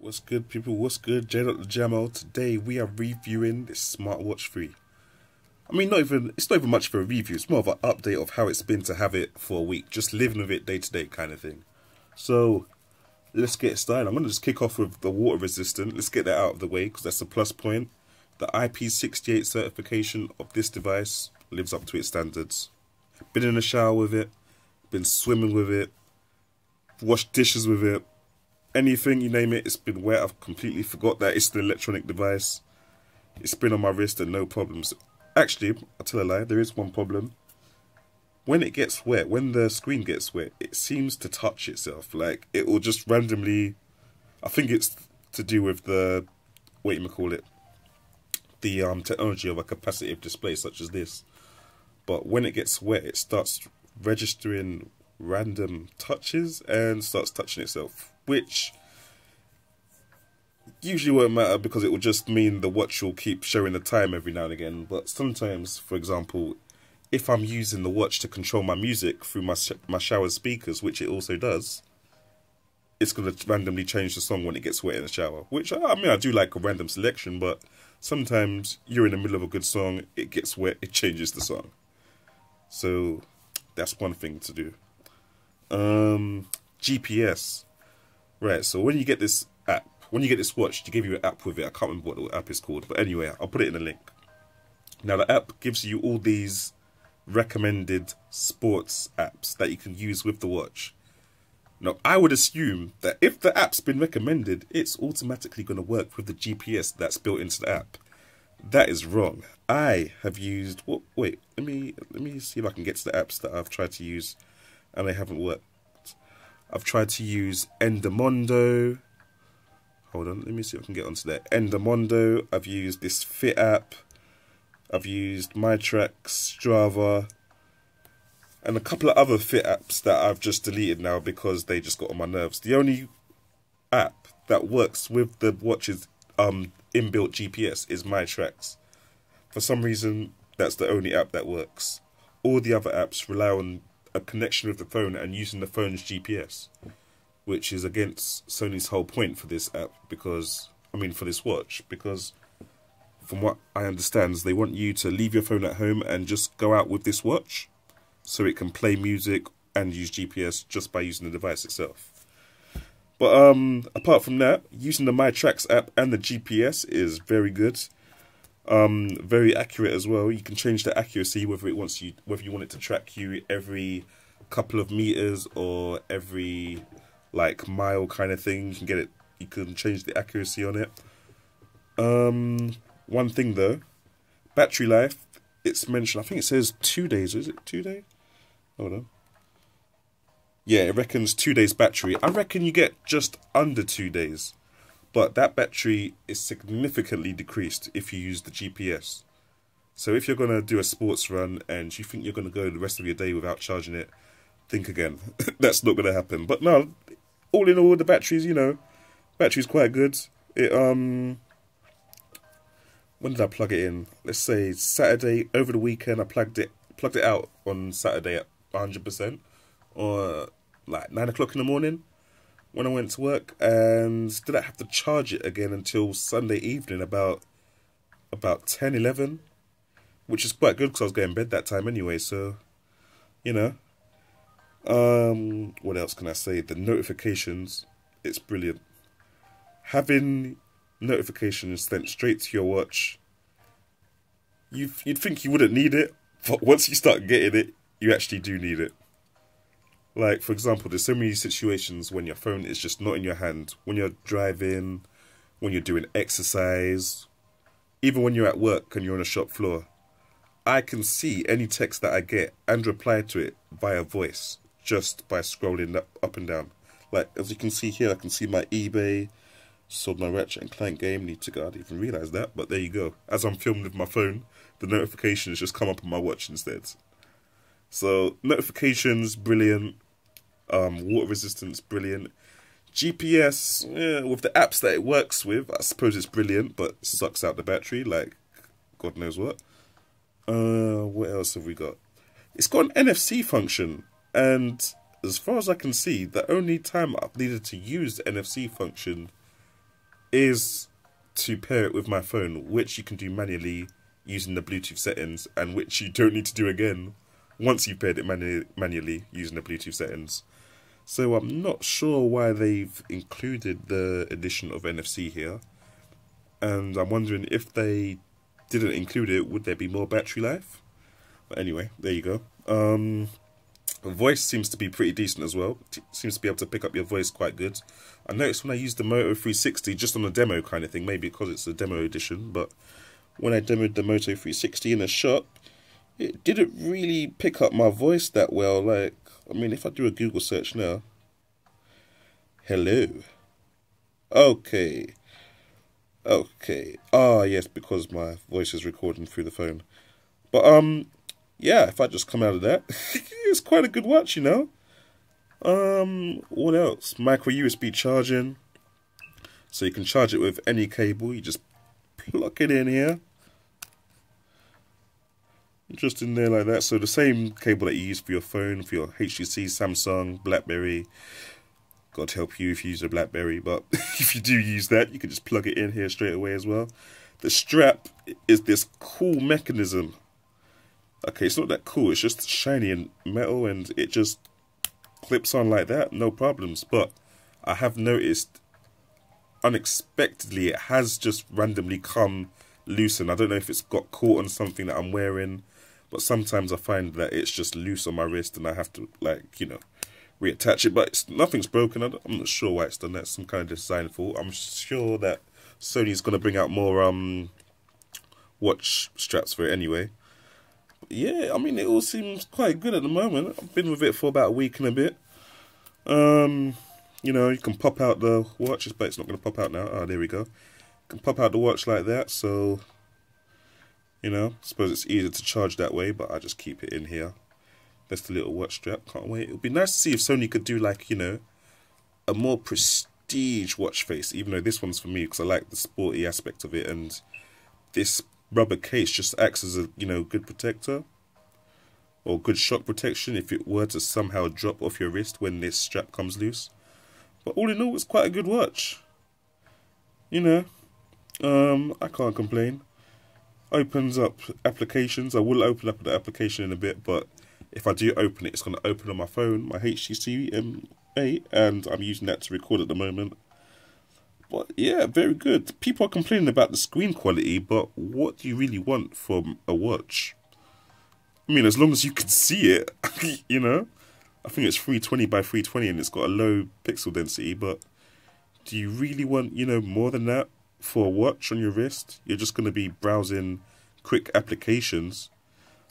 What's good, people? What's good? Jamo. Today we are reviewing this Smartwatch 3. I mean, it's not even much for a review. It's more of an update of how it's been to have it for a week, just living with it day to day kind of thing. So let's get started. I'm gonna just kick off with the water resistant. Let's get that out of the way because that's a plus point. The IP68 certification of this device lives up to its standards. Been in the shower with it, been swimming with it, washed dishes with it. Anything, you name it, it's been wet. I've completely forgot that it's an electronic device. It's been on my wrist and no problems. Actually, I'll tell a lie, there is one problem. When it gets wet, when the screen gets wet, it seems to touch itself. Like, it will just randomly... I think it's to do with the... the technology of a capacitive display such as this. But when it gets wet, it starts registering random touches and starts touching itself, which usually won't matter because it will just mean the watch will keep showing the time every now and again. But sometimes, for example, if I'm using the watch to control my music through my shower speakers, which it also does, it's going to randomly change the song when it gets wet in the shower. Which, I mean, I do like a random selection, but sometimes you're in the middle of a good song, it gets wet, it changes the song. So that's one thing to do. GPS. Right, so when you get this app, when you get this watch, they give you an app with it. I can't remember what the app is called, but anyway, I'll put it in the link. Now, the app gives you all these recommended sports apps that you can use with the watch. Now, I would assume that if the app's been recommended, it's automatically going to work with the GPS that's built into the app. That is wrong. I have used... wait, let me see if I can get to the apps that I've tried to use and they haven't worked. I've tried to use Endomondo. Hold on, let me see if I can get onto that. Endomondo. I've used this Fit app. I've used MyTrack, Strava, and a couple of other Fit apps that I've just deleted now because they just got on my nerves. The only app that works with the watch's inbuilt GPS is MyTracks. For some reason, that's the only app that works. All the other apps rely on a connection with the phone and using the phone's GPS, which is against Sony's whole point for this app because, I mean, for this watch, because from what I understand, they want you to leave your phone at home and just go out with this watch so it can play music and use GPS just by using the device itself. But apart from that, using the MyTracks app and the GPS is very good. Very accurate as well. You can change the accuracy whether you want it to track you every couple of meters or every like mile kind of thing. You can get it. You can change the accuracy on it. One thing though, battery life. It's mentioned. I think it says 2 days. Is it 2 days? Hold on. Yeah, it reckons 2 days battery. I reckon you get just under 2 days. But that battery is significantly decreased if you use the GPS. So if you're going to do a sports run and you think you're going to go the rest of your day without charging it, think again. That's not going to happen. But no, all in all, the battery's, battery's quite good. It when did I plug it in? Let's say Saturday, over the weekend, I plugged it out on Saturday at 100%, or like 9 o'clock in the morning when I went to work, and didn't have to charge it again until Sunday evening about 10, 11, which is quite good because I was going to bed that time anyway, so, what else can I say? The notifications, it's brilliant. Having notifications sent straight to your watch, you'd think you wouldn't need it, but once you start getting it, you actually do need it. Like, for example, there's so many situations when your phone is just not in your hand. When you're driving, when you're doing exercise, even when you're at work and you're on a shop floor. I can see any text that I get and reply to it via voice just by scrolling up and down. Like, as you can see here, I can see my eBay, sold my Ratchet & Clank game. Need to go, I didn't even realise that, but there you go. As I'm filming with my phone, the notifications just come up on my watch instead. So, notifications, brilliant. Water resistance, brilliant. GPS, with the apps that it works with, I suppose it's brilliant, but sucks out the battery, like God knows what. What else have we got? It's got an NFC function, and as far as I can see, the only time I've needed to use the NFC function is to pair it with my phone, which you can do manually using the Bluetooth settings, and which you don't need to do again once you've paired it manually using the Bluetooth settings. So I'm not sure why they've included the addition of NFC here, and I'm wondering if they didn't include it, would there be more battery life? But anyway, there you go. Voice seems to be pretty decent as well. Seems to be able to pick up your voice quite good. I noticed when I used the Moto 360 just on a demo kind of thing, maybe because it's a demo edition, but when I demoed the Moto 360 in a shop, it didn't really pick up my voice that well. Like, I mean, if I do a Google search now, hello, okay, ah yes, because my voice is recording through the phone. But yeah, if I just come out of that, it's quite a good watch, you know. What else? Micro USB charging, so you can charge it with any cable. You just plug it in here, just in there like that. So the same cable that you use for your phone, for your HTC, Samsung, BlackBerry. God help you if you use a BlackBerry, but if you do use that, you can just plug it in here straight away as well. The strap is this cool mechanism. Okay, it's not that cool, it's just shiny and metal, and it just clips on like that, no problems. But I have noticed, unexpectedly, it has just randomly come loose, and I don't know if it's got caught on something that I'm wearing, but sometimes I find that it's just loose on my wrist and I have to, like, you know, reattach it. But nothing's broken. I'm not sure why it's done that. Some kind of design fault. I'm sure that Sony's going to bring out more watch straps for it anyway. Yeah, I mean, it all seems quite good at the moment. I've been with it for about a week and a bit. You know, you can pop out the watch, but it's not going to pop out now. Oh, there we go. You can pop out the watch like that, so, you know, I suppose it's easier to charge that way, but I just keep it in here. That's the little watch strap. Can't wait. It would be nice to see if Sony could do, like, you know, a more prestige watch face, even though this one's for me, because I like the sporty aspect of it, and this rubber case just acts as a, you know, good protector or good shock protection if it were to somehow drop off your wrist when this strap comes loose. But all in all, it's quite a good watch, you know. I can't complain. Opens up applications. I will open up the application in a bit, but if I do open it, it's going to open on my phone, my HTC M8, and I'm using that to record at the moment. But yeah, very good. People are complaining about the screen quality, but what do you really want from a watch? I mean, as long as you can see it, you know. I think it's 320 by 320 and it's got a low pixel density, but do you really want, you know, more than that for a watch on your wrist? You're just going to be browsing quick applications.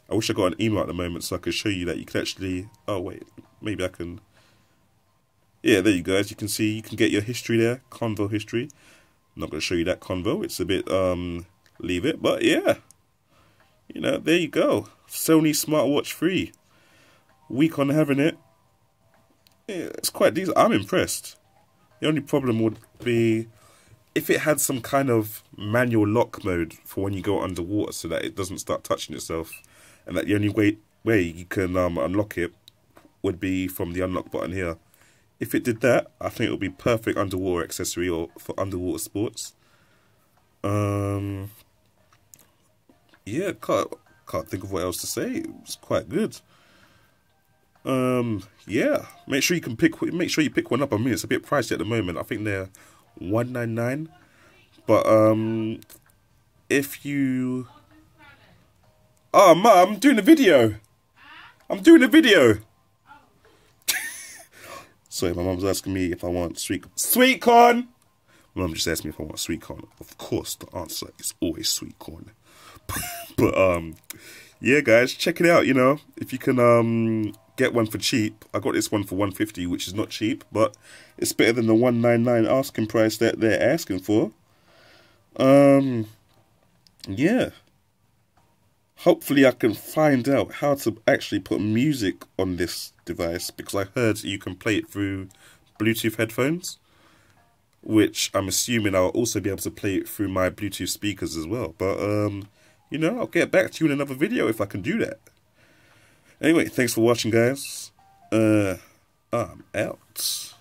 I wish I got an email at the moment so I could show you that you can actually... Oh, wait, maybe I can... Yeah, there you go. As you can see, you can get your history there, convo history. I'm not going to show you that convo. It's a bit, leave it. But yeah, you know, there you go. Sony Smartwatch 3. Week on having it. Yeah, it's quite decent. I'm impressed. The only problem would be if it had some kind of manual lock mode for when you go underwater so that it doesn't start touching itself. And that the only way you can unlock it would be from the unlock button here. If it did that, I think it would be perfect underwater accessory or for underwater sports. Yeah, can't think of what else to say. It's quite good. Yeah, make sure you pick one up. I mean, it's a bit pricey at the moment. I think they're $199. But if you... Oh, Mum, I'm doing a video. I'm doing a video. Sorry, my mum's asking me if I want sweet corn. My mum just asked me if I want sweet corn. Of course, the answer is always sweet corn. But yeah, guys, check it out. You know, if you can get one for cheap, I got this one for $150, which is not cheap, but it's better than the $199 asking price that they're asking for. Yeah. Hopefully I can find out how to actually put music on this device, because I heard you can play it through Bluetooth headphones, which I'm assuming I'll also be able to play it through my Bluetooth speakers as well. But, you know, I'll get back to you in another video if I can do that. Anyway, thanks for watching, guys. I'm out.